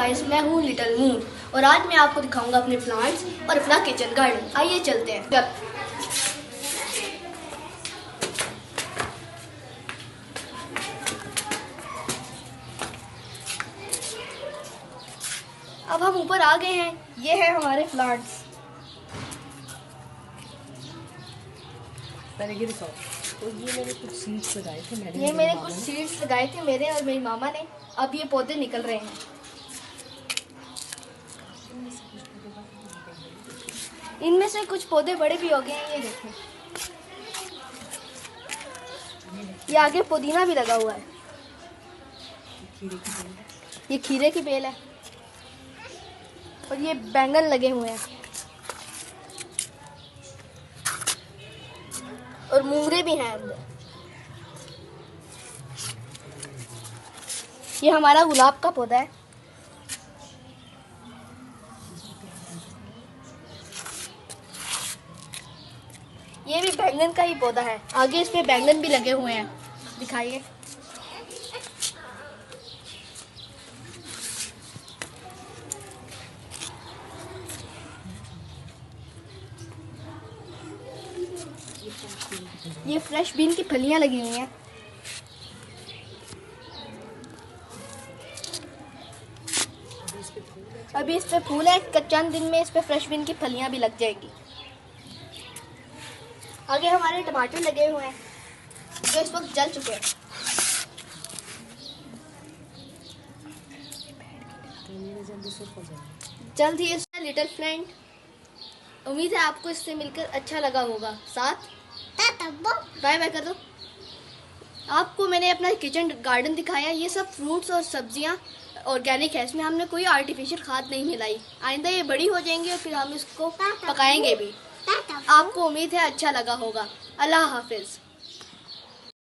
Guys, मैं हूँ little moon और आज मैं आपको दिखाऊंगा अपने प्लांट्स और अपना किचन गार्डन। आइए चलते हैं। अब हम ऊपर आ गए हैं। ये है हमारे प्लांट्स। तो ये मैंने कुछ सीड्स लगाए थे मेरे और मेरी मामा ने। अब ये पौधे निकल रहे हैं। इनमें से कुछ पौधे बड़े भी हो गए हैं। ये देखें, ये आगे पुदीना भी लगा हुआ है। ये खीरे की बेल है और ये बैंगन लगे हुए हैं और मूंगरे भी हैं अंदर। ये हमारा गुलाब का पौधा है। ये भी बैंगन का ही पौधा है। आगे इस पे बैंगन भी लगे हुए हैं, दिखाइए। ये फ्रेश बीन की फलियां लगी हुई हैं। अभी इस पे फूल है, चंद दिन में इस पे फ्रेश बीन की फलियां भी लग जाएगी। आगे हमारे टमाटर लगे हुए हैं जो इस वक्त जल चुके हैं। जल्द ही इसका लिटिल फ्रेंड। उम्मीद है आपको इससे मिलकर अच्छा लगा होगा। साथ बाय बाय कर दो। आपको मैंने अपना किचन गार्डन दिखाया। ये सब फ्रूट्स और सब्जियां ऑर्गेनिक है। इसमें हमने कोई आर्टिफिशियल खाद नहीं मिलाई। आइंदा ये बड़ी हो जाएंगी और फिर हम इसको पकाएंगे भी। आपको उम्मीद है अच्छा लगा होगा। अल्लाह हाफिज।